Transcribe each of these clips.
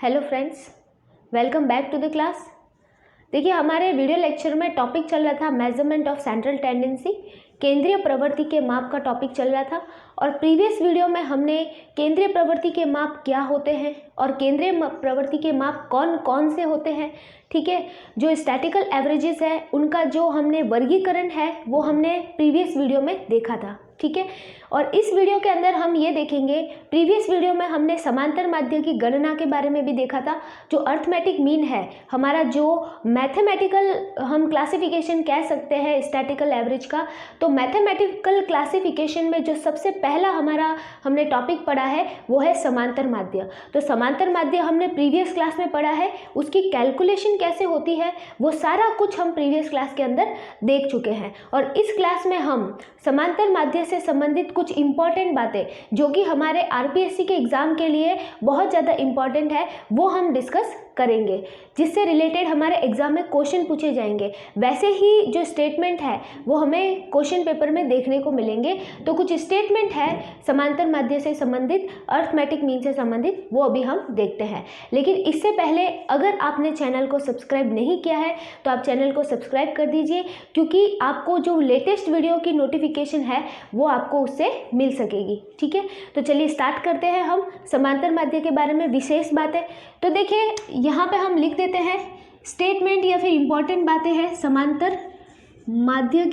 Hello friends, welcome back to the class. देखिए, हमारे video lecture में टॉपिक चल रहा था मेजरमेंट ऑफ सेंट्रल टेंडेंसी, केंद्रीय प्रवृत्ति के माप का टॉपिक चल रहा था। और प्रीवियस वीडियो में हमने केंद्रीय प्रवृत्ति के माप क्या होते हैं और केंद्रीय प्रवृत्ति के माप कौन कौन से होते हैं, ठीक है। जो स्टैटिकल एवरेजेस है उनका जो हमने वर्गीकरण है वो हमने प्रीवियस वीडियो में देखा था, ठीक है। और इस वीडियो के अंदर हम ये देखेंगे, प्रीवियस वीडियो में हमने समांतर माध्य की गणना के बारे में भी देखा था। जो अर्थमेटिक मीन है हमारा, जो मैथमेटिकल हम क्लासिफिकेशन कह सकते हैं स्टैटिकल एवरेज का, तो मैथमेटिकल क्लासिफिकेशन में जो सबसे पहला हमने टॉपिक पढ़ा है वो है समांतर माध्य। तो समांतर माध्य हमने प्रीवियस क्लास में पढ़ा है, उसकी कैलकुलेशन कैसे होती है वो सारा कुछ हम प्रीवियस क्लास के अंदर देख चुके हैं। और इस क्लास में हम समांतर माध्य से संबंधित कुछ इंपॉर्टेंट बातें जो कि हमारे आरपीएससी के एग्जाम के लिए बहुत ज़्यादा इंपॉर्टेंट है वो हम डिस्कस करेंगे, जिससे रिलेटेड हमारे एग्जाम में क्वेश्चन पूछे जाएंगे। वैसे ही जो स्टेटमेंट है वो हमें क्वेश्चन पेपर में देखने को मिलेंगे। तो कुछ स्टेटमेंट है समांतर माध्य से संबंधित, अर्थमेटिक मीन से संबंधित, वो अभी हम देखते हैं। लेकिन इससे पहले अगर आपने चैनल को सब्सक्राइब नहीं किया है तो आप चैनल को सब्सक्राइब कर दीजिए, क्योंकि आपको जो लेटेस्ट वीडियो की नोटिफिकेशन है वो आपको उससे मिल सकेगी, ठीक है। तो चलिए स्टार्ट करते हैं हम समांतर माध्य के बारे में विशेष बातें। तो देखिए, यहाँ पे हम लिख देते हैं स्टेटमेंट या फिर इंपॉर्टेंट बातें हैं समांतर माध्य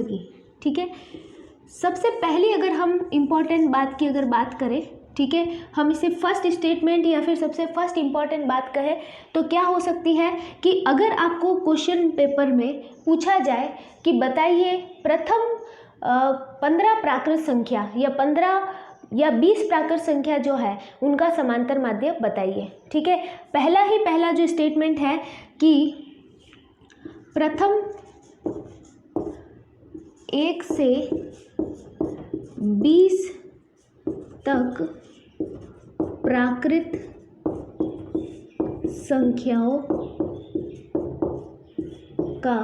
की, ठीक है। सबसे पहली अगर हम इंपॉर्टेंट बात की अगर बात करें, ठीक है, हम इसे फर्स्ट स्टेटमेंट या फिर सबसे फर्स्ट इंपॉर्टेंट बात कहें तो क्या हो सकती है कि अगर आपको क्वेश्चन पेपर में पूछा जाए कि बताइए प्रथम 15 प्राकृत संख्या या 15 या 20 प्राकृत संख्या जो है उनका समांतर माध्य बताइए, ठीक है। पहला जो स्टेटमेंट है कि प्रथम 1 से 20 तक प्राकृत संख्याओं का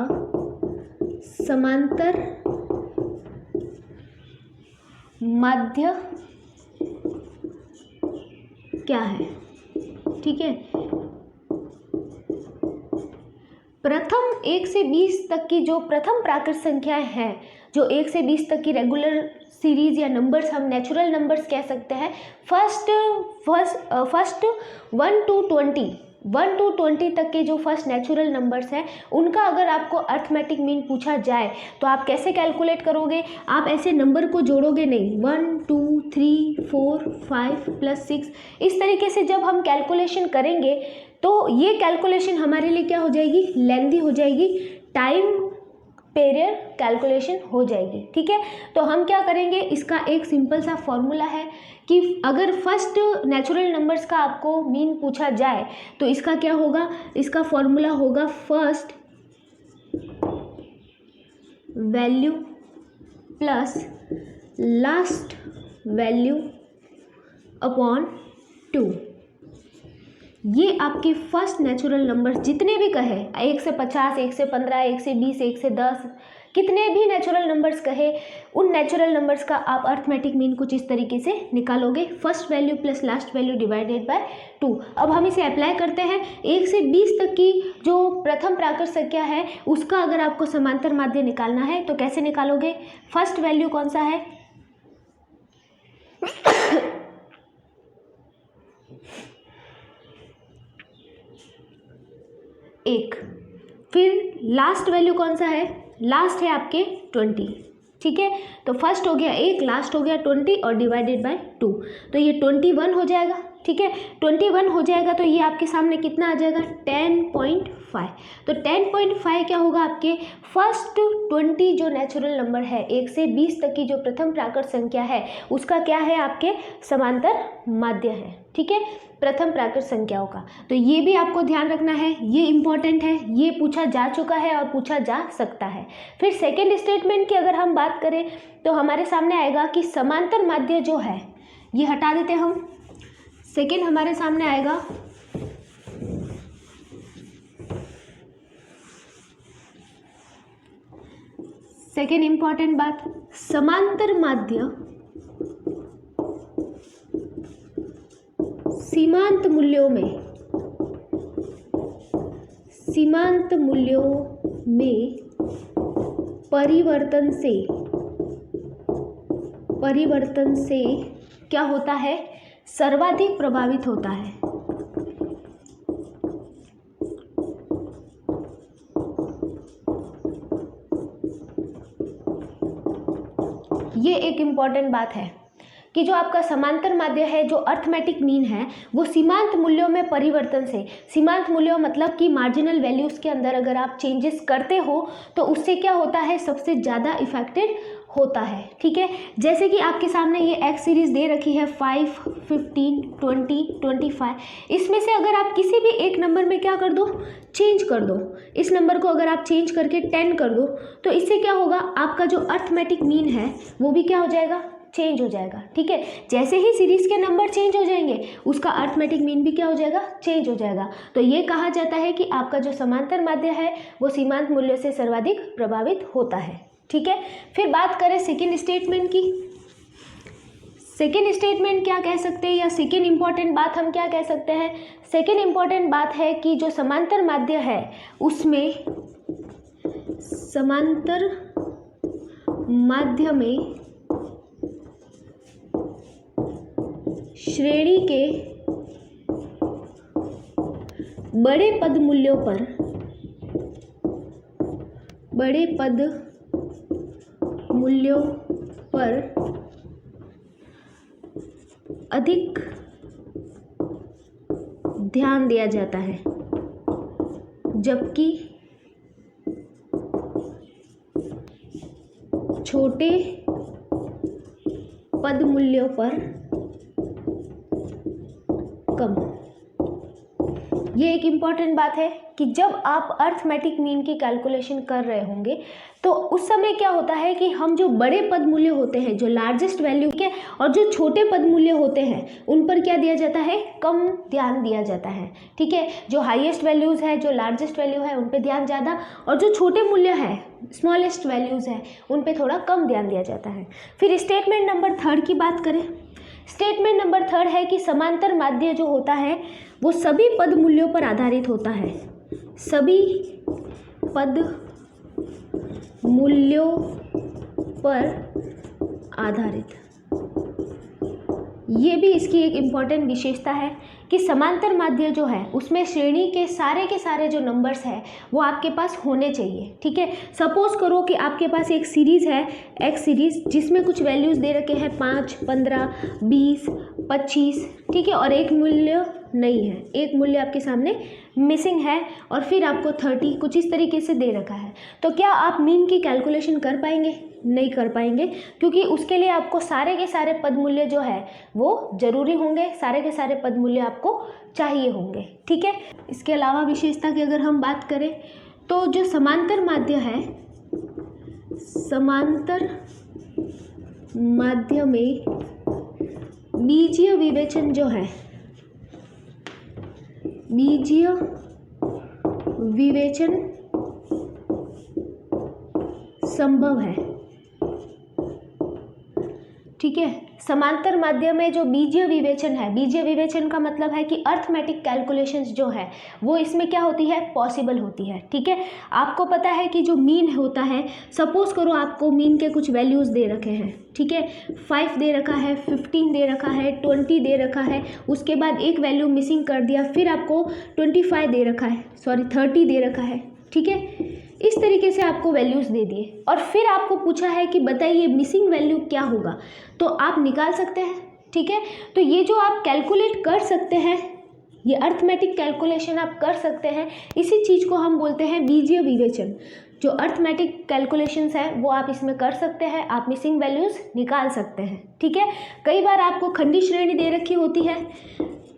समांतर माध्य क्या है, ठीक है। प्रथम 1 से 20 तक की जो प्रथम प्राकृत संख्याएं हैं, जो 1 से 20 तक की रेगुलर सीरीज या नंबर्स, हम नेचुरल नंबर्स कह सकते हैं। फर्स्ट 1 to 20 तक के जो फर्स्ट नेचुरल नंबर्स हैं उनका अगर आपको अर्थमेटिक मीन पूछा जाए तो आप कैसे कैलकुलेट करोगे? आप ऐसे नंबर को जोड़ोगे नहीं, 1 2 3 4 5 + 6, इस तरीके से जब हम कैलकुलेशन करेंगे तो ये कैलकुलेशन हमारे लिए क्या हो जाएगी, लेंथी हो जाएगी, टाइम पीरियड कैलकुलेशन हो जाएगी, ठीक है। तो हम क्या करेंगे, इसका एक सिंपल सा फॉर्मूला है कि अगर फर्स्ट नेचुरल नंबर्स का आपको मीन पूछा जाए तो इसका क्या होगा, इसका फॉर्मूला होगा first value plus last value upon 2। ये आपके फर्स्ट नेचुरल नंबर्स जितने भी कहे, 1 से 50, 1 से 15, 1 से 20, 1 से 10, कितने भी नेचुरल नंबर्स कहे, उन नेचुरल नंबर्स का आप अर्थमेटिक मीन कुछ इस तरीके से निकालोगे, first value plus last value divided by 2। अब हम इसे अप्लाई करते हैं। 1 से 20 तक की जो प्रथम प्राकृत संख्या है उसका अगर आपको समांतर माध्य निकालना है तो कैसे निकालोगे? फर्स्ट वैल्यू कौन सा है? 1। फिर लास्ट वैल्यू कौन सा है? लास्ट है आपके 20, ठीक है। तो फर्स्ट हो गया 1, लास्ट हो गया 20 और डिवाइडेड बाय 2, तो ये 21 हो जाएगा, ठीक है। 21 हो जाएगा तो ये आपके सामने कितना आ जाएगा, 10.5। तो 10.5 क्या होगा, आपके फर्स्ट 20 जो नेचुरल नंबर है, 1 से 20 तक की जो प्रथम प्राकृत संख्या है उसका क्या है, आपके समांतर माध्य है, ठीक है, प्रथम प्राकृत संख्याओं का। तो ये भी आपको ध्यान रखना है, ये इंपॉर्टेंट है, ये पूछा जा चुका है और पूछा जा सकता है। फिर सेकेंड स्टेटमेंट की अगर हम बात करें तो हमारे सामने आएगा कि समांतर माध्य जो है, ये हटा देते हम, सेकेंड हमारे सामने आएगा सेकेंड इंपॉर्टेंट बात, समांतर माध्य सीमांत मूल्यों में परिवर्तन से क्या होता है, सर्वाधिक प्रभावित होता है। ये एक इम्पॉर्टेंट बात है कि जो आपका समांतर माध्य है, जो अर्थमेटिक मीन है, वो सीमांत मूल्यों में परिवर्तन से, सीमांत मूल्यों मतलब कि मार्जिनल वैल्यूज़ के अंदर अगर आप चेंजेस करते हो तो उससे क्या होता है, सबसे ज़्यादा इफेक्टेड होता है। ठीक है, जैसे कि आपके सामने ये एक्स सीरीज़ दे रखी है 5, 15, 20, 25। इसमें से अगर आप किसी भी एक नंबर में क्या कर दो, चेंज कर दो, इस नंबर को अगर आप चेंज करके 10 कर दो तो इससे क्या होगा, आपका जो अर्थमेटिक मीन है वो भी क्या हो जाएगा, चेंज हो जाएगा। ठीक है, जैसे ही सीरीज़ के नंबर चेंज हो जाएंगे उसका अर्थमेटिक मीन भी क्या हो जाएगा, चेंज हो जाएगा। तो ये कहा जाता है कि आपका जो समांतर माध्य है वो सीमांत मूल्यों से सर्वाधिक प्रभावित होता है। ठीक है, फिर बात करें सेकेंड स्टेटमेंट की। सेकेंड स्टेटमेंट क्या कह सकते हैं, या सेकेंड इंपॉर्टेंट बात हम क्या कह सकते हैं, सेकेंड इंपॉर्टेंट बात है कि जो समांतर माध्य है उसमें, समांतर माध्य में श्रेणी के बड़े पद मूल्यों पर अधिक ध्यान दिया जाता है, जबकि छोटे पद मूल्यों पर कम। ये एक इम्पॉर्टेंट बात है कि जब आप अर्थमेटिक मीन की कैलकुलेशन कर रहे होंगे तो उस समय क्या होता है कि हम जो बड़े पद मूल्य होते हैं, जो लार्जेस्ट वैल्यू के, और जो छोटे पद मूल्य होते हैं उन पर क्या दिया जाता है, कम ध्यान दिया जाता है। ठीक है, जो हाईएस्ट वैल्यूज़ है, जो लार्जेस्ट वैल्यू है उन पर ध्यान ज़्यादा, और जो छोटे मूल्य है, स्मॉलेस्ट वैल्यूज़ है, उन पर थोड़ा कम ध्यान दिया जाता है। फिर स्टेटमेंट नंबर 3 की बात करें। स्टेटमेंट नंबर 3 है कि समांतर माध्य जो होता है वो सभी पद मूल्यों पर आधारित होता है, सभी पद मूल्यों पर आधारित। ये भी इसकी एक इम्पॉर्टेंट विशेषता है कि समांतर माध्य जो है उसमें श्रेणी के सारे जो नंबर्स हैं वो आपके पास होने चाहिए। ठीक है, सपोज करो कि आपके पास एक सीरीज़ है एक्स सीरीज़, जिसमें कुछ वैल्यूज़ दे रखे हैं 5, 15, 20, 25। ठीक है, और एक मूल्य नहीं है, एक मूल्य आपके सामने मिसिंग है, और फिर आपको 30 कुछ इस तरीके से दे रखा है। तो क्या आप मीन की कैलकुलेशन कर पाएंगे? नहीं कर पाएंगे, क्योंकि उसके लिए आपको सारे के सारे पद मूल्य जो है वो ज़रूरी होंगे, सारे के सारे पद मूल्य आपको चाहिए होंगे। ठीक है, इसके अलावा विशेषता की अगर हम बात करें तो जो समांतर माध्य है, समांतर माध्य में बीजीय विवेचन जो है, बीजीय विवेचन संभव है। ठीक है, समांतर माध्य में जो बीजीय विवेचन है, बीजीय विवेचन का मतलब है कि अर्थमेटिक कैलकुलेशंस जो है वो इसमें क्या होती है, पॉसिबल होती है। ठीक है, आपको पता है कि जो मीन होता है, सपोज करो आपको मीन के कुछ वैल्यूज़ दे रखे हैं। ठीक है, 5 दे रखा है, 15 दे रखा है, 20 दे रखा है, उसके बाद एक वैल्यू मिसिंग कर दिया, फिर आपको 25 दे रखा है, 30 दे रखा है। ठीक है, इस तरीके से आपको वैल्यूज़ दे दिए और फिर आपको पूछा है कि बताइए मिसिंग वैल्यू क्या होगा, तो आप निकाल सकते हैं। ठीक है, तो ये जो आप कैलकुलेट कर सकते हैं, ये अर्थमेटिक कैलकुलेशन आप कर सकते हैं, इसी चीज़ को हम बोलते हैं बीजीय विवेचन। जो अर्थमेटिक कैलकुलेशंस है वो आप इसमें कर सकते हैं, आप मिसिंग वैल्यूज़ निकाल सकते हैं। ठीक है, कई बार आपको खंडी श्रेणी दे रखी होती है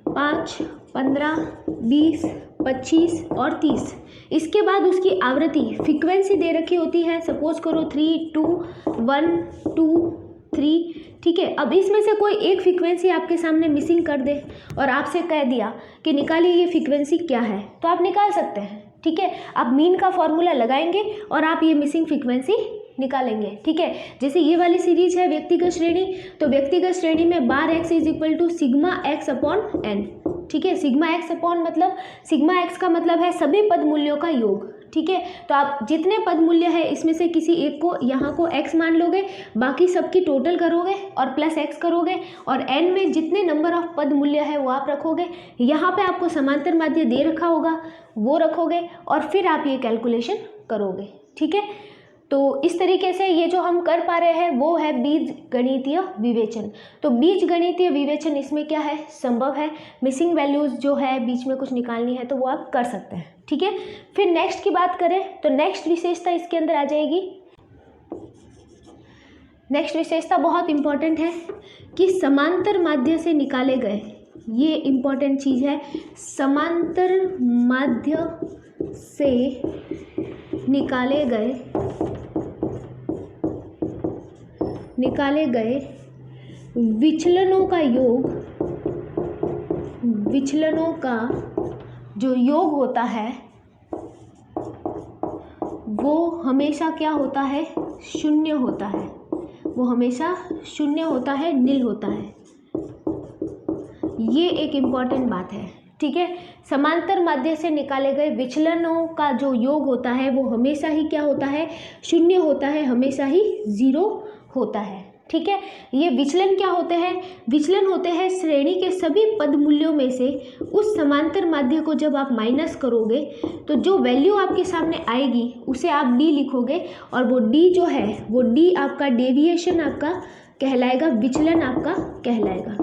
5, 15, 20, 25 और 30। इसके बाद उसकी आवृत्ति फ्रीक्वेंसी दे रखी होती है, सपोज करो 3, 2, 1, 2, 3। ठीक है, अब इसमें से कोई एक फ्रीक्वेंसी आपके सामने मिसिंग कर दे और आपसे कह दिया कि निकालिए ये फ्रीक्वेंसी क्या है, तो आप निकाल सकते हैं। ठीक है, आप मीन का फॉर्मूला लगाएंगे और आप ये मिसिंग फ्रीक्वेंसी निकालेंगे। ठीक है, जैसे ये वाली सीरीज है व्यक्तिगत श्रेणी, तो व्यक्तिगत श्रेणी में bar x is equal to sigma x upon n। ठीक है। सिग्मा एक्स अपॉन मतलब सिग्मा एक्स का मतलब है सभी पद मूल्यों का योग, ठीक है। तो आप जितने पद मूल्य है इसमें से किसी एक को यहाँ को x मान लोगे, बाकी सबकी टोटल करोगे और प्लस x करोगे और n में जितने नंबर ऑफ पद मूल्य है वो आप रखोगे। यहाँ पे आपको समांतर माध्य दे रखा होगा वो रखोगे और फिर आप ये कैलकुलेशन करोगे, ठीक है। तो इस तरीके से ये जो हम कर पा रहे हैं वो है बीज गणितीय विवेचन। तो बीज गणितीय विवेचन इसमें क्या है, संभव है। मिसिंग वैल्यूज जो है बीच में कुछ निकालनी है तो वो आप कर सकते हैं, ठीक है। फिर नेक्स्ट की बात करें तो नेक्स्ट विशेषता इसके अंदर आ जाएगी। नेक्स्ट विशेषता बहुत इंपॉर्टेंट है कि समांतर माध्य से निकाले गए, ये इंपॉर्टेंट चीज़ है, समांतर माध्य से निकाले गए विचलनों का योग, विचलनों का जो योग होता है वो हमेशा क्या होता है, शून्य होता है। वो हमेशा शून्य होता है, नील होता है। ये एक इम्पॉर्टेंट बात है, ठीक है। समांतर माध्य से निकाले गए विचलनों का जो योग होता है वो हमेशा ही क्या होता है, शून्य होता है, हमेशा ही जीरो होता है, ठीक है। ये विचलन क्या होते हैं, विचलन होते हैं श्रेणी के सभी पद मूल्यों में से उस समांतर माध्य को जब आप माइनस करोगे तो जो वैल्यू आपके सामने आएगी उसे आप डी लिखोगे और वो डी जो है वो डी आपका डेविएशन आपका कहलाएगा, विचलन आपका कहलाएगा,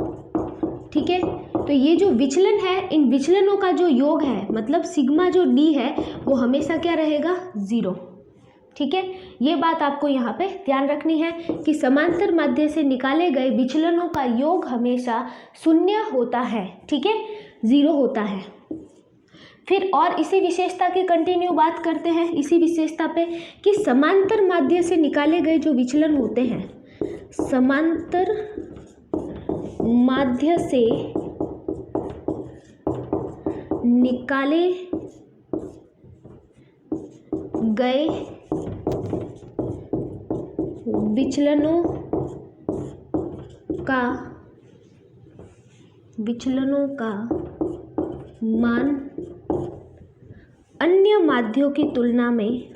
ठीक है। तो ये जो विचलन है, इन विचलनों का जो योग है मतलब सिग्मा जो डी है वो हमेशा क्या रहेगा, ज़ीरो, ठीक है। ये बात आपको यहाँ पे ध्यान रखनी है कि समांतर माध्य से निकाले गए विचलनों का योग हमेशा शून्य होता है, ठीक है, ज़ीरो होता है। फिर और इसी विशेषता की कंटिन्यू बात करते हैं इसी विशेषता पे कि समांतर माध्य से निकाले गए जो विचलन होते हैं, समांतर माध्य से निकाले गए विचलनों का मान अन्य माध्यों की तुलना में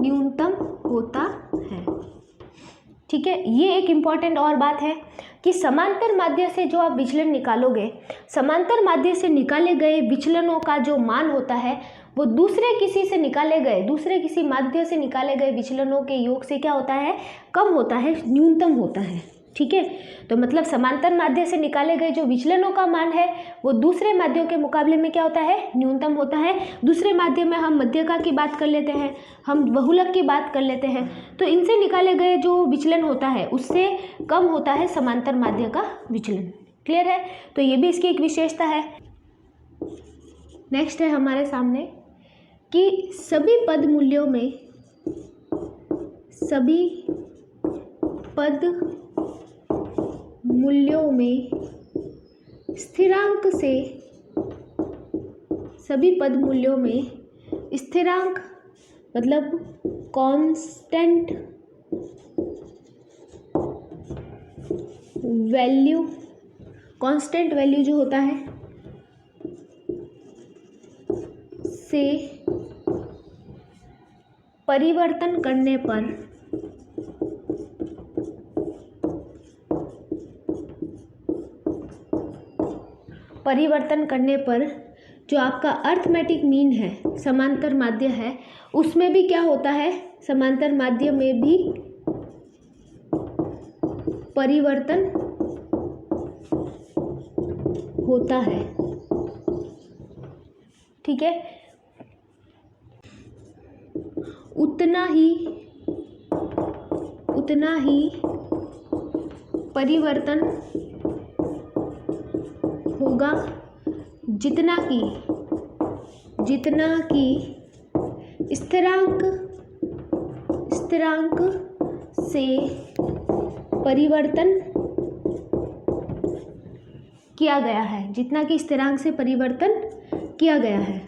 न्यूनतम होता है, ठीक है। ये एक इम्पॉर्टेंट और बात है कि समांतर माध्य से जो आप विचलन निकालोगे, समांतर माध्य से निकाले गए विचलनों का जो मान होता है वो दूसरे किसी माध्य से निकाले गए विचलनों के योग से क्या होता है, कम होता है, न्यूनतम होता है, ठीक है। तो मतलब समांतर माध्य से निकाले गए जो विचलनों का मान है वो दूसरे माध्यों के मुकाबले में क्या होता है, न्यूनतम होता है। दूसरे माध्य में हम मध्यका की बात कर लेते हैं, हम बहुलक की बात कर लेते हैं, तो इनसे निकाले गए जो विचलन होता है उससे कम होता है समांतर माध्य का विचलन। क्लियर है। तो ये भी इसकी एक विशेषता है। नेक्स्ट है हमारे सामने कि सभी पद मूल्यों में स्थिरांक मतलब कांस्टेंट वैल्यू जो होता है से परिवर्तन करने पर जो आपका अर्थमेटिक मीन है, समांतर माध्य है, उसमें भी क्या होता है, समांतर माध्य में भी परिवर्तन होता है, ठीक है। उतना ही परिवर्तन होगा जितना कि स्थिरांक से परिवर्तन किया गया है, जितना कि स्थिरांक से परिवर्तन किया गया है।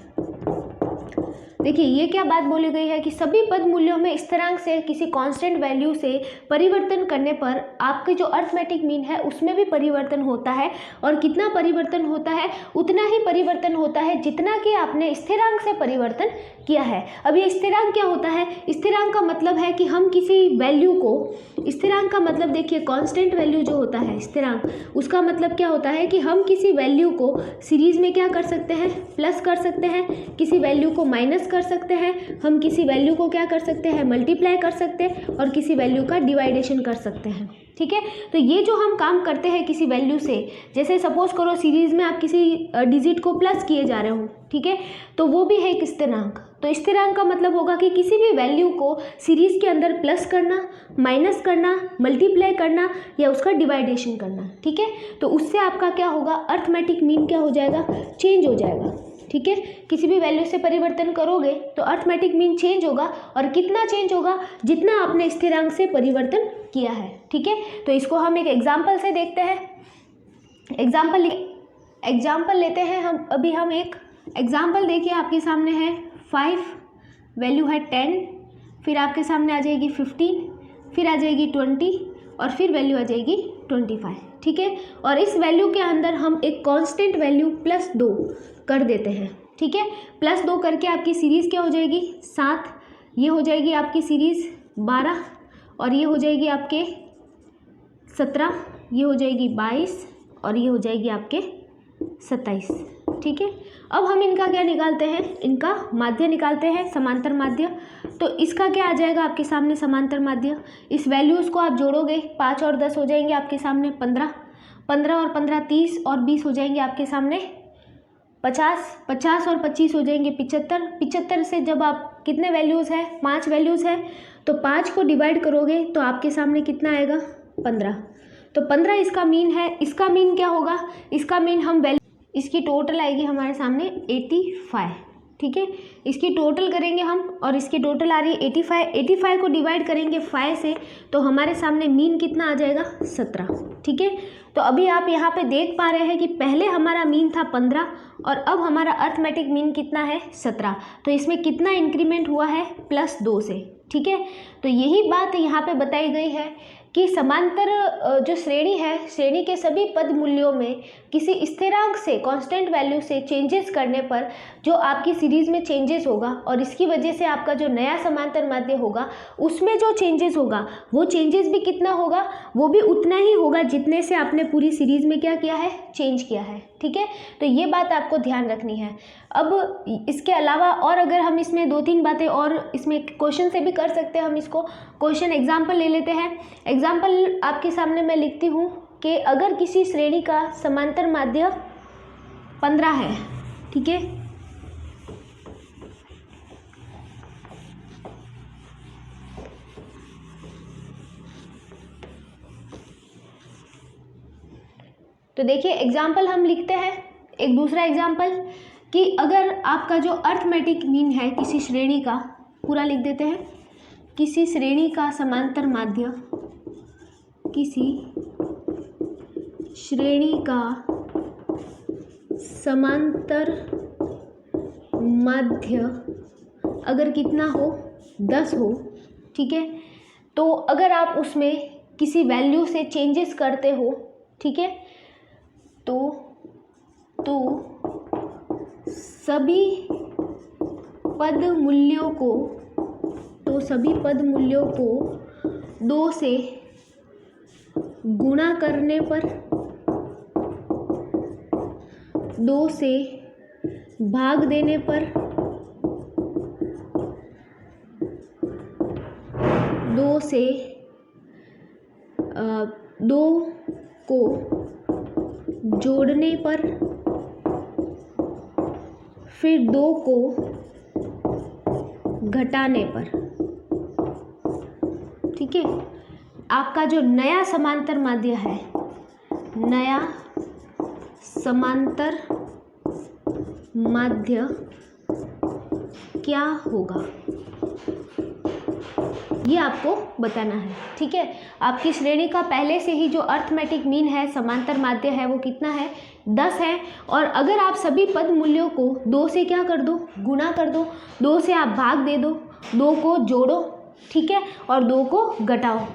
देखिए ये क्या बात बोली गई है कि सभी पद मूल्यों में स्थिरांक से किसी कांस्टेंट वैल्यू से परिवर्तन करने पर आपके जो अर्थमेटिक मीन है उसमें भी परिवर्तन होता है, और कितना परिवर्तन होता है, उतना ही परिवर्तन होता है जितना कि आपने स्थिरांक से परिवर्तन किया है। अब ये स्थिरांक क्या होता है? स्थिरांक का मतलब है कि हम किसी वैल्यू को, स्थिरांक का मतलब देखिए कांस्टेंट वैल्यू जो होता है स्थिरांक, उसका मतलब क्या होता है कि हम किसी वैल्यू को सीरीज में क्या कर सकते हैं, प्लस कर सकते हैं, किसी वैल्यू को माइनस कर सकते हैं, हम किसी वैल्यू को क्या कर सकते हैं, मल्टीप्लाई कर सकते हैं, और किसी वैल्यू का डिवाइडेशन कर सकते हैं। ठीक है, तो ये जो हम काम करते हैं किसी वैल्यू से, जैसे सपोज करो सीरीज में आप किसी डिजिट को प्लस किए जा रहे हो, ठीक है, तो वो भी है एक स्थिरांक। तो स्थिरांक का मतलब होगा कि किसी भी वैल्यू को सीरीज के अंदर प्लस करना, माइनस करना, मल्टीप्लाई करना या उसका डिवाइडेशन करना। ठीक है, तो उससे आपका क्या होगा, अर्थमेटिक मीन क्या हो जाएगा, चेंज हो जाएगा। ठीक है, किसी भी वैल्यू से परिवर्तन करोगे तो अर्थमेटिक मीन चेंज होगा, और कितना चेंज होगा, जितना आपने स्थिरांक से परिवर्तन किया है। ठीक है, तो इसको हम एक एग्जाम्पल से देखते हैं। एग्जाम्पल लेते हैं हम। अभी हम एक एग्जाम्पल देखिए, आपके सामने है 5, वैल्यू है 10, फिर आपके सामने आ जाएगी 15, फिर आ जाएगी 20, और फिर वैल्यू आ जाएगी 25। ठीक है, और इस वैल्यू के अंदर हम एक कांस्टेंट वैल्यू +2 कर देते हैं। ठीक है, +2 करके आपकी सीरीज़ क्या हो जाएगी, 7, ये हो जाएगी आपकी सीरीज़ 12, और ये हो जाएगी आपके 17, ये हो जाएगी 22, और ये हो जाएगी आपके 27। ठीक है, अब हम इनका क्या निकालते हैं, इनका माध्य निकालते हैं, समांतर माध्य। तो इसका क्या आ जाएगा आपके सामने, समांतर माध्य। इस वैल्यूज़ को आप जोड़ोगे, 5 और 10 हो जाएंगे आपके सामने 15, 15 और 15 30, और 20 हो जाएंगे आपके सामने 50, 50 और 25 हो जाएंगे 75, 75 से जब आप कितने वैल्यूज़ है, 5 वैल्यूज़ है, तो 5 को डिवाइड करोगे तो आपके सामने कितना आएगा, 15। तो 15 इसका मीन है। इसका मीन क्या होगा, इसका मीन हम वैल्यू, इसकी टोटल आएगी हमारे सामने 85। ठीक है, इसकी टोटल करेंगे हम, और इसकी टोटल आ रही है 85। 85 को डिवाइड करेंगे 5 से, तो हमारे सामने मीन कितना आ जाएगा, 17। ठीक है, तो अभी आप यहाँ पे देख पा रहे हैं कि पहले हमारा मीन था 15, और अब हमारा अर्थमेटिक मीन कितना है, 17। तो इसमें कितना इंक्रीमेंट हुआ है, +2 से। ठीक है, तो यही बात यहाँ पे बताई गई है कि समांतर जो श्रेणी है, श्रेणी के सभी पद मूल्यों में किसी स्थिरांक से, कांस्टेंट वैल्यू से चेंजेस करने पर जो आपकी सीरीज़ में चेंजेस होगा, और इसकी वजह से आपका जो नया समांतर माध्य होगा उसमें जो चेंजेस होगा, वो चेंजेस भी कितना होगा, वो भी उतना ही होगा जितने से आपने पूरी सीरीज़ में क्या किया है, चेंज किया है। ठीक है, तो ये बात आपको ध्यान रखनी है। अब इसके अलावा और अगर हम इसमें 2-3 बातें और इसमें क्वेश्चन से भी कर सकते हैं, हम इसको क्वेश्चन एग्जाम्पल ले लेते हैं। एग्जाम्पल आपके सामने मैं लिखती हूँ कि अगर किसी श्रेणी का समांतर माध्य 15 है, ठीक है, तो देखिए एग्जाम्पल हम लिखते हैं, एक दूसरा एग्जाम्पल कि अगर आपका जो अर्थमेटिक मीन है किसी श्रेणी का, पूरा लिख देते हैं, किसी श्रेणी का समांतर माध्य, किसी श्रेणी का समांतर माध्य अगर कितना हो, 10 हो, ठीक है, तो अगर आप उसमें किसी वैल्यू से चेंजेस करते हो, ठीक है, तो सभी पद मूल्यों को 2 से गुणा करने पर, 2 से भाग देने पर, 2 को जोड़ने पर, फिर 2 को घटाने पर, ठीक है, आपका जो नया समांतर माध्य है, नया समांतर माध्य क्या होगा। ये आपको बताना है। ठीक है, आपकी श्रेणी का पहले से ही जो अर्थमेटिक मीन है, समांतर माध्य है, वो कितना है 10 है। और अगर आप सभी पद मूल्यों को 2 से क्या कर दो, गुणा कर दो, 2 से आप भाग दे दो, 2 को जोड़ो, ठीक है, और 2 को घटाओ,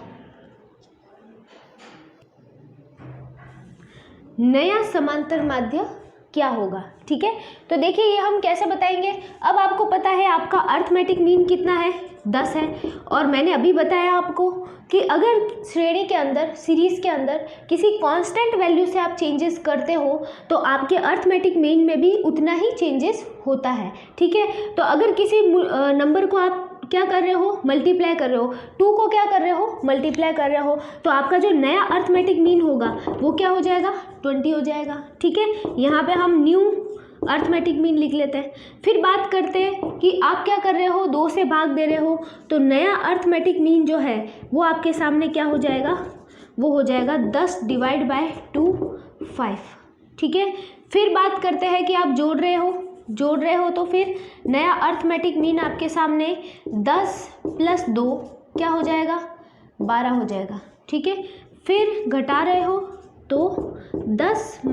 नया समांतर माध्य क्या होगा। ठीक है, तो देखिए ये हम कैसे बताएंगे। अब आपको पता है आपका अर्थमेटिक मीन कितना है 10 है, और मैंने अभी बताया आपको कि अगर श्रेणी के अंदर, सीरीज के अंदर किसी कांस्टेंट वैल्यू से आप चेंजेस करते हो तो आपके अर्थमेटिक मीन में भी उतना ही चेंजेस होता है। ठीक है, तो अगर किसी नंबर को आप क्या कर रहे हो, मल्टीप्लाई कर रहे हो, 2 को क्या कर रहे हो, मल्टीप्लाई कर रहे हो, तो आपका जो नया अर्थमेटिक मीन होगा वो क्या हो जाएगा, 20 हो जाएगा। ठीक है, यहाँ पे हम न्यू अर्थमेटिक मीन लिख लेते हैं। फिर बात करते हैं कि आप क्या कर रहे हो, 2 से भाग दे रहे हो, तो नया अर्थमेटिक मीन जो है वो आपके सामने क्या हो जाएगा, वो हो जाएगा 10 डिवाइड बाय 2 5। ठीक है, फिर बात करते हैं कि आप जोड़ रहे हो तो फिर नया अर्थमेटिक मीन आपके सामने 10 + 2 क्या हो जाएगा, 12 हो जाएगा। ठीक है, फिर घटा रहे हो तो 10 -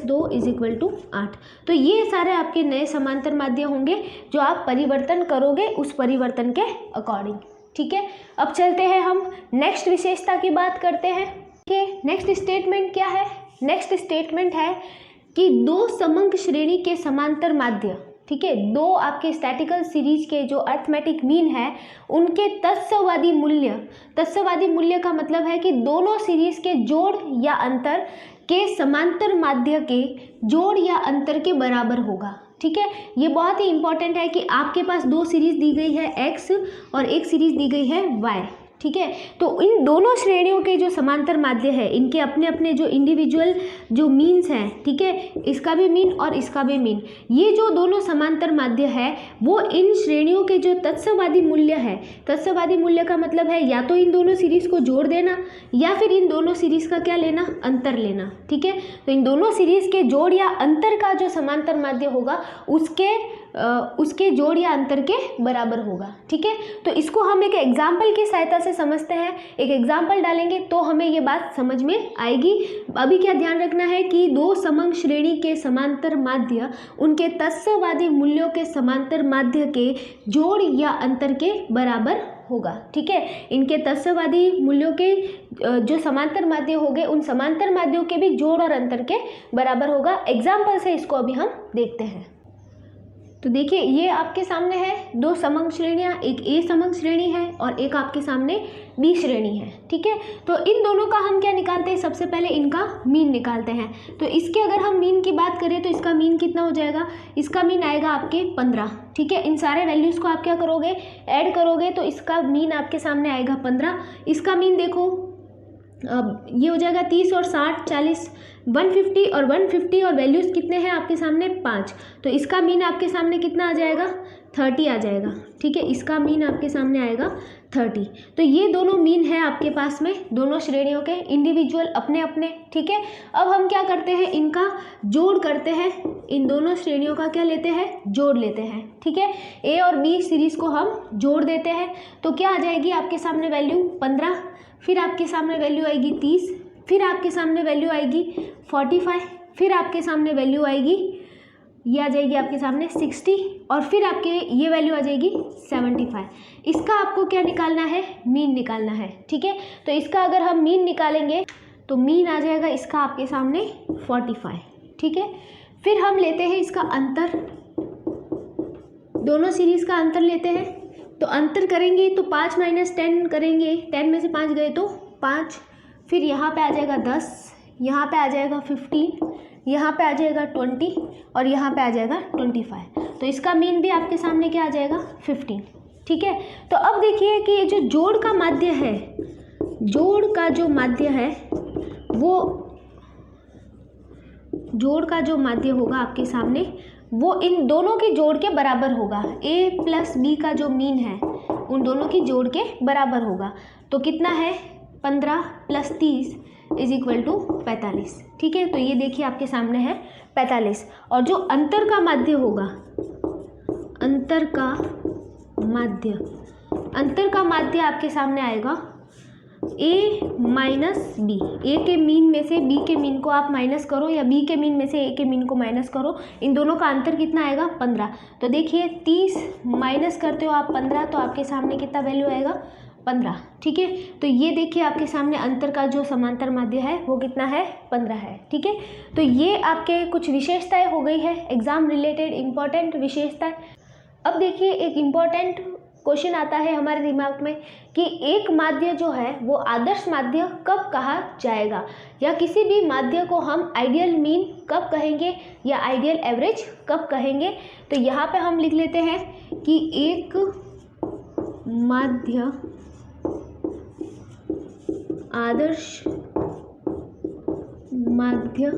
2 = 8। तो ये सारे आपके नए समांतर माध्य होंगे जो आप परिवर्तन करोगे उस परिवर्तन के अकॉर्डिंग। ठीक है, अब चलते हैं हम नेक्स्ट विशेषता की बात करते हैं कि नेक्स्ट स्टेटमेंट क्या है। नेक्स्ट स्टेटमेंट है कि 2 समंक श्रेणी के समांतर माध्य, ठीक है, 2 आपके स्टैटिकल सीरीज के जो अर्थमेटिक मीन है उनके तत्समवादी मूल्य का मतलब है कि दोनों सीरीज के जोड़ या अंतर के समांतर माध्य के जोड़ या अंतर के बराबर होगा। ठीक है, ये बहुत ही इंपॉर्टेंट है कि आपके पास 2 सीरीज दी गई है x और एक सीरीज दी गई है y। ठीक है, तो इन दोनों श्रेणियों के जो समांतर माध्य है इनके अपने अपने जो इंडिविजुअल जो मीन्स हैं, ठीक है, इसका भी मीन और इसका भी मीन, ये जो दोनों समांतर माध्य है वो इन श्रेणियों के जो तत्समवादी मूल्य है, तत्समवादी मूल्य का मतलब है या तो इन दोनों सीरीज को जोड़ देना या फिर इन दोनों सीरीज का क्या लेना, अंतर लेना। ठीक है, तो इन दोनों सीरीज के जोड़ या अंतर का जो समांतर माध्य होगा उसके जोड़ या अंतर के बराबर होगा। ठीक है, तो इसको हम एक एग्जाम्पल की सहायता से समझते हैं। एक एग्जाम्पल डालेंगे तो हमें ये बात समझ में आएगी। अभी क्या ध्यान रखना है कि 2 समंक श्रेणी के समांतर माध्य उनके तत्समवादी मूल्यों के समांतर माध्य के जोड़ या अंतर के बराबर होगा। ठीक है, इनके तत्समवादी मूल्यों के जो समांतर माध्य होंगे उन समांतर माध्यों के भी जोड़ और अंतर के बराबर होगा। एग्जाम्पल से इसको अभी हम देखते हैं। तो देखिए ये आपके सामने है 2 समंक श्रेणियाँ, एक ए समंक श्रेणी है और एक आपके सामने बी श्रेणी है। ठीक है, तो इन दोनों का हम क्या निकालते हैं, सबसे पहले इनका मीन निकालते हैं। तो इसके अगर हम मीन की बात करें तो इसका मीन कितना हो जाएगा, इसका मीन आएगा आपके 15। ठीक है, इन सारे वैल्यूज़ को आप क्या करोगे, ऐड करोगे तो इसका मीन आपके सामने आएगा 15। इसका मीन देखो अब ये हो जाएगा 30 और 60 40 150 और 150 और वैल्यूज़ कितने हैं आपके सामने 5, तो इसका मीन आपके सामने कितना आ जाएगा 30 आ जाएगा। ठीक है, इसका मीन आपके सामने आएगा 30। तो ये दोनों मीन है आपके पास में, दोनों श्रेणियों के इंडिविजुअल अपने अपने। ठीक है, अब हम क्या करते हैं, इनका जोड़ करते हैं, इन दोनों श्रेणियों का क्या लेते हैं, जोड़ लेते हैं। ठीक है, ए और बी सीरीज़ को हम जोड़ देते हैं तो क्या आ जाएगी आपके सामने वैल्यू 15, फिर आपके सामने वैल्यू आएगी 30, फिर आपके सामने वैल्यू आएगी 45, फिर आपके सामने वैल्यू आएगी ये आ जाएगी आपके सामने 60 और फिर आपके ये वैल्यू आ जाएगी 75। इसका आपको क्या निकालना है, मीन निकालना है। ठीक है, तो इसका अगर हम मीन निकालेंगे तो मीन आ जाएगा इसका आपके सामने 45। ठीक है, फिर हम लेते हैं इसका अंतर, दोनों सीरीज़ का अंतर लेते हैं। तो अंतर करेंगे तो 5 - 10 करेंगे, 10 में से 5 गए तो 5, फिर यहाँ पे आ जाएगा 10, यहाँ पे आ जाएगा 15, यहाँ पे आ जाएगा 20 और यहाँ पे आ जाएगा 25। तो इसका मीन भी आपके सामने क्या आ जाएगा 15। ठीक है, तो अब देखिए कि ये जो जोड़ का माध्य है, जोड़ का जो माध्य है वो जोड़ का जो माध्य होगा आपके सामने वो इन दोनों के जोड़ के बराबर होगा। a + b का जो मीन है उन दोनों की जोड़ के बराबर होगा। तो कितना है 15 + 30 = 45। ठीक है, तो ये देखिए आपके सामने है 45। और जो अंतर का माध्य होगा, अंतर का माध्य अंतर का माध्य आपके सामने आएगा ए माइनस बी। ए के मीन में से बी के मीन को आप माइनस करो या बी के मीन में से ए के मीन को माइनस करो, इन दोनों का अंतर कितना आएगा 15। तो देखिए 30 माइनस करते हो आप 15 तो आपके सामने कितना वैल्यू आएगा 15। ठीक है, तो ये देखिए आपके सामने अंतर का जो समांतर माध्य है वो कितना है 15 है। ठीक है, तो ये आपके कुछ विशेषताएं हो गई है एग्जाम रिलेटेड इम्पॉर्टेंट विशेषताएं। अब देखिए एक इम्पॉर्टेंट क्वेश्चन आता है हमारे दिमाग में कि एक माध्य जो है वो आदर्श माध्य कब कहा जाएगा, या किसी भी माध्य को हम आइडियल मीन कब कहेंगे या आइडियल एवरेज कब कहेंगे। तो यहाँ पे हम लिख लेते हैं कि एक माध्य आदर्श माध्य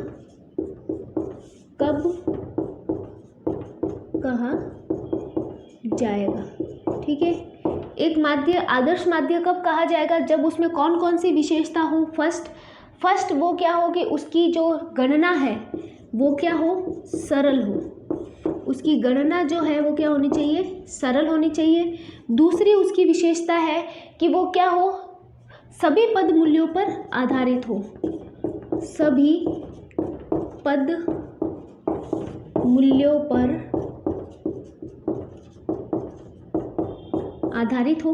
कब कहा जाएगा। ठीक है, एक माध्य आदर्श माध्य कब कहा जाएगा, जब उसमें कौन कौन सी विशेषता हो। फर्स्ट वो क्या हो कि उसकी जो गणना है वो क्या हो, सरल हो। उसकी गणना जो है वो क्या होनी चाहिए, सरल होनी चाहिए। दूसरी उसकी विशेषता है कि वो क्या हो, सभी पद मूल्यों पर आधारित हो, सभी पद मूल्यों पर आधारित हो।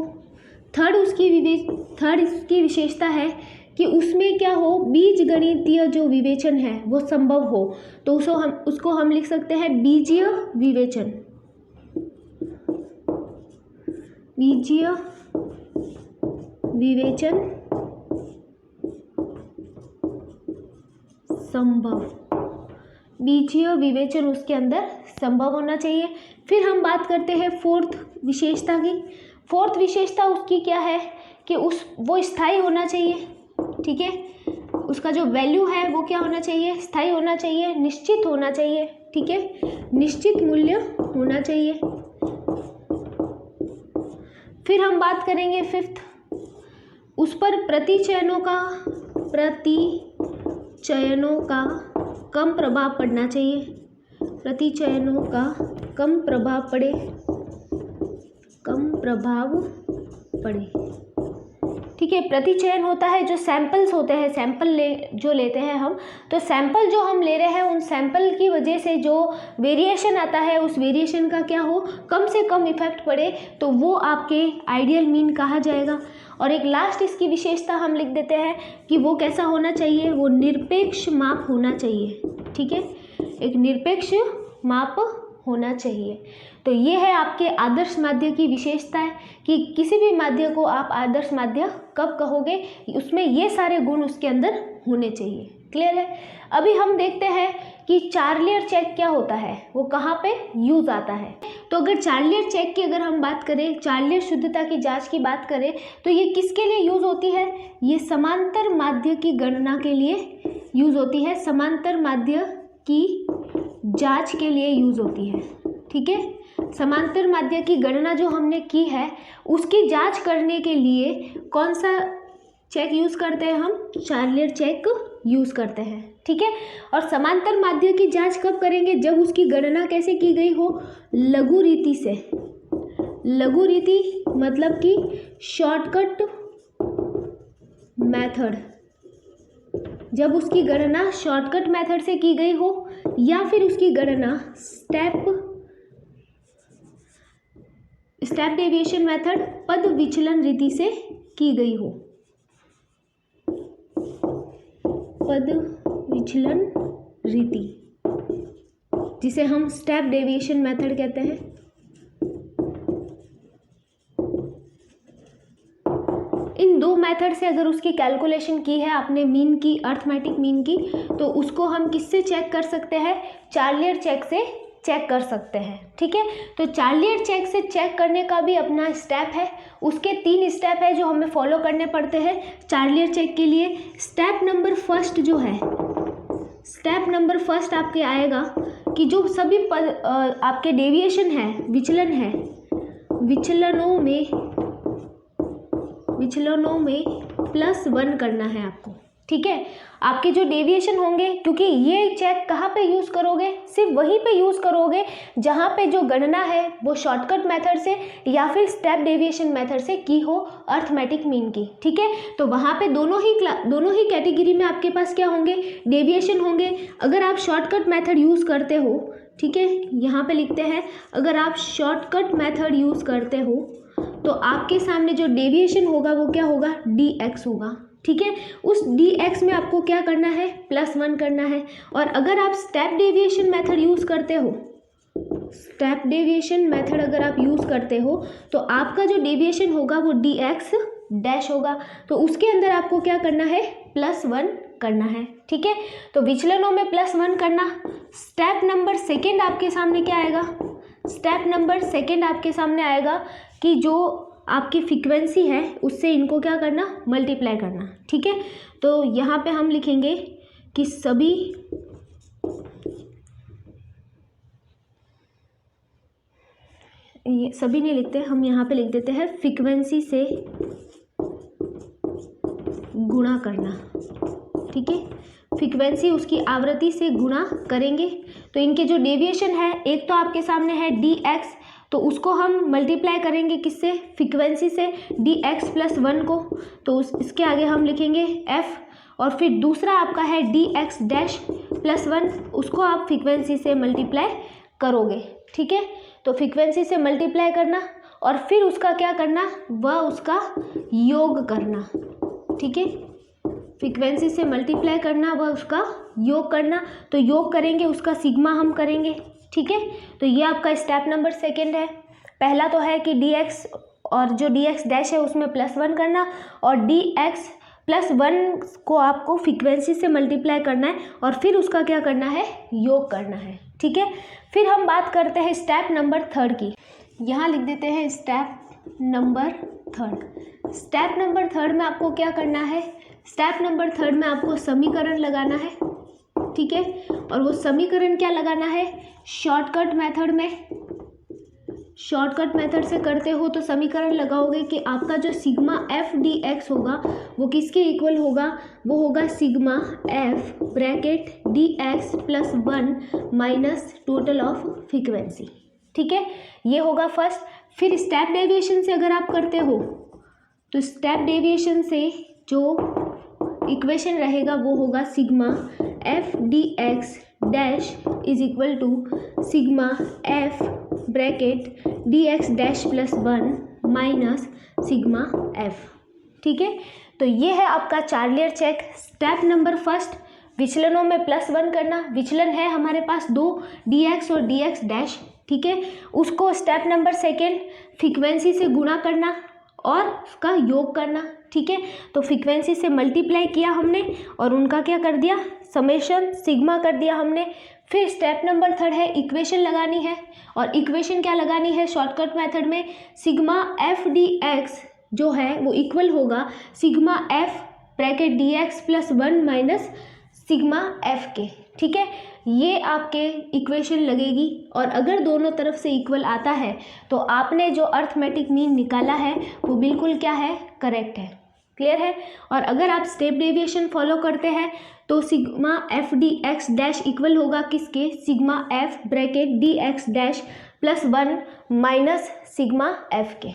थर्ड उसकी विशेषता है कि उसमें क्या हो, बीजगणितीय जो विवेचन है वो संभव हो। तो उसको हम लिख सकते हैं बीजीय विवेचन। बीजीय विवेचन संभव, बीजीय विवेचन उसके अंदर संभव होना चाहिए। फिर हम बात करते हैं फोर्थ विशेषता की। फोर्थ विशेषता उसकी क्या है कि वो स्थायी होना चाहिए। ठीक है, उसका जो वैल्यू है वो क्या होना चाहिए, स्थायी होना चाहिए, निश्चित होना चाहिए। ठीक है, निश्चित मूल्य होना चाहिए। फिर हम बात करेंगे फिफ्थ, उस पर प्रतिचयनों का कम प्रभाव पड़ना चाहिए। प्रतिचयनों का कम प्रभाव पड़े। ठीक है, प्रतिचयन होता है जो सैंपल्स होते हैं, जो लेते हैं हम, तो सैंपल जो हम ले रहे हैं उन सैंपल की वजह से जो वेरिएशन आता है उस वेरिएशन का क्या हो, कम से कम इफेक्ट पड़े, तो वो आपके आइडियल मीन कहा जाएगा। और एक लास्ट इसकी विशेषता हम लिख देते हैं कि वो कैसा होना चाहिए, वो निरपेक्ष माप होना चाहिए। ठीक है, एक निरपेक्ष माप होना चाहिए। तो ये है आपके आदर्श माध्य की विशेषताएं कि किसी भी माध्य को आप आदर्श माध्य कब कहोगे, उसमें ये सारे गुण उसके अंदर होने चाहिए। क्लियर है। अभी हम देखते हैं कि चार्लियर चेक क्या होता है, वो कहाँ पे यूज आता है। तो अगर चार्लियर चेक की अगर हम बात करें, चार्लियर शुद्धता की जांच की बात करें, तो ये किसके लिए यूज होती है, ये समांतर माध्य की गणना के लिए यूज होती है, समांतर माध्य की जांच के लिए यूज होती है। ठीक है, समांतर माध्य की गणना जो हमने की है उसकी जांच करने के लिए कौन सा चेक यूज करते हैं हम, चार्लियर चेक यूज करते हैं। ठीक है, और समांतर माध्य की जांच कब करेंगे, जब उसकी गणना कैसे की गई हो, लघु रीति से। लघु रीति मतलब कि शॉर्टकट मेथड, जब उसकी गणना शॉर्टकट मेथड से की गई हो या फिर उसकी गणना स्टेप डेविएशन मेथड, पद विचलन रीति से की गई हो। पद विचलन रीति जिसे हम स्टेप डेविएशन मेथड कहते हैं। इन दो मेथड से अगर उसकी कैलकुलेशन की है आपने मीन की, अर्थमेटिक मीन की, तो उसको हम किससे चेक कर सकते हैं, चार्लियर चेक से चेक कर सकते हैं। ठीक है, तो चार्लियर चेक से चेक करने का भी अपना स्टेप है, उसके 3 स्टेप है जो हमें फॉलो करने पड़ते हैं चार्लियर चेक के लिए। स्टेप नंबर फर्स्ट जो है, स्टेप नंबर फर्स्ट आपके आएगा कि जो सभी आपके डेविएशन है, विचलन है, विचलनों में +1 करना है आपको। ठीक है। आपके जो डेविएशन होंगे, क्योंकि ये चेक कहाँ पे यूज़ करोगे, सिर्फ वहीं पे यूज़ करोगे जहाँ पे जो गणना है वो शॉर्टकट मेथड से या फिर स्टेप डेविएशन मेथड से की हो अर्थमेटिक मीन की, ठीक है। तो वहाँ पे दोनों ही कैटेगरी में आपके पास क्या होंगे, डेविएशन होंगे। अगर आप शॉर्टकट मेथड यूज़ करते हो, ठीक है, यहाँ पे लिखते हैं, अगर आप शॉर्टकट मेथड यूज़ करते हो तो आपके सामने जो डेविएशन होगा वो क्या होगा, dx होगा, ठीक है। उस dx में आपको क्या करना है, +1 करना है। और अगर आप स्टेप डेविएशन मेथड यूज़ करते हो, स्टेप डेविएशन मेथड अगर आप यूज़ करते हो तो आपका जो डेविएशन होगा वो dx डैश होगा। तो उसके अंदर आपको क्या करना है, +1 करना है, ठीक है। तो विचलनों में +1 करना। स्टेप नंबर सेकेंड आपके सामने क्या आएगा, स्टेप नंबर सेकेंड आपके सामने आएगा कि जो आपकी फ्रीक्वेंसी है उससे इनको क्या करना, मल्टीप्लाई करना, ठीक है। तो यहाँ पे हम लिखेंगे कि सभी ये सभी नहीं लिखते, हम यहाँ पे लिख देते हैं फ्रीक्वेंसी से गुणा करना, ठीक है। फ्रीक्वेंसी उसकी आवृत्ति से गुणा करेंगे तो इनके जो डेविएशन है, एक तो आपके सामने है dx, तो उसको हम मल्टीप्लाई करेंगे किससे, फ्रीक्वेंसी से, dx +1 को। तो इसके आगे हम लिखेंगे f, और फिर दूसरा आपका है dx डैश +1, उसको आप फ्रीक्वेंसी से मल्टीप्लाई करोगे, ठीक है। तो फ्रीक्वेंसी से मल्टीप्लाई करना और फिर उसका क्या करना, वह उसका योग करना, ठीक है। फ्रीक्वेंसी से मल्टीप्लाई करना, वह उसका योग करना। तो योग करेंगे, उसका सिग्मा हम करेंगे, ठीक है। तो ये आपका स्टेप नंबर सेकेंड है। पहला तो है कि dx और जो dx डैश है उसमें +1 करना, और dx +1 को आपको फ्रीक्वेंसी से मल्टीप्लाई करना है और फिर उसका क्या करना है, योग करना है, ठीक है। फिर हम बात करते हैं स्टेप नंबर थर्ड की। यहाँ लिख देते हैं step number third. Step number third में आपको क्या करना है, स्टेप नंबर थर्ड में आपको समीकरण लगाना है, ठीक है। और वो समीकरण क्या लगाना है, शॉर्टकट मेथड में, शॉर्टकट मेथड से करते हो तो समीकरण लगाओगे कि आपका जो सिग्मा f dx होगा वो किसके इक्वल होगा, वो होगा sigma f bracket dx +1 minus total of frequency, ठीक है। ये होगा फर्स्ट। फिर स्टेप डेविएशन से अगर आप करते हो तो स्टेप डेविएशन से जो इक्वेशन रहेगा वो होगा sigma f dx dash is equal to sigma f bracket dx dash +1 minus sigma f, ठीक है। तो ये है आपका Charlier check. Step number first, विचलनों में +1 करना। विचलन है हमारे पास 2, dx और dx डैश, ठीक है। उसको स्टेप नंबर सेकेंड फ्रीक्वेंसी से गुणा करना और उसका योग करना, ठीक है। तो फ्रीक्वेंसी से मल्टीप्लाई किया हमने और उनका क्या कर दिया, समेशन सिग्मा कर दिया हमने। फिर स्टेप नंबर थर्ड है इक्वेशन लगानी है, और इक्वेशन क्या लगानी है शॉर्टकट मेथड में, सिग्मा f dx जो है वो इक्वल होगा sigma f bracket dx +1 minus sigma f के, ठीक है। ये आपके इक्वेशन लगेगी और अगर दोनों तरफ से इक्वल आता है तो आपने जो अर्थमेटिक मीन निकाला है वो बिल्कुल क्या है, करेक्ट है। क्लियर है। और अगर आप स्टेप डेविएशन फॉलो करते हैं तो sigma f dx dash equal होगा किसके, sigma f bracket dx dash +1 minus sigma f के।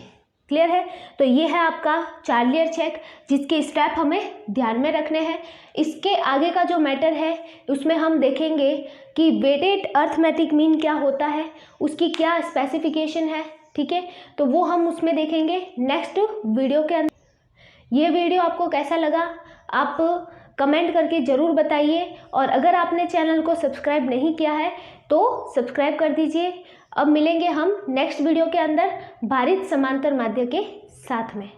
क्लियर है। तो ये है आपका चार्लियर चेक, जिसके स्टेप हमें ध्यान में रखने हैं। इसके आगे का जो मैटर है उसमें हम देखेंगे कि वेटेड अर्थमेटिक मीन क्या होता है, उसकी क्या स्पेसिफिकेशन है, ठीक है। तो वो हम उसमें देखेंगे नेक्स्ट वीडियो के अंदर। ये वीडियो आपको कैसा लगा आप कमेंट करके ज़रूर बताइए, और अगर आपने चैनल को सब्सक्राइब नहीं किया है तो सब्सक्राइब कर दीजिए। अब मिलेंगे हम नेक्स्ट वीडियो के अंदर भारित समांतर माध्य के साथ में।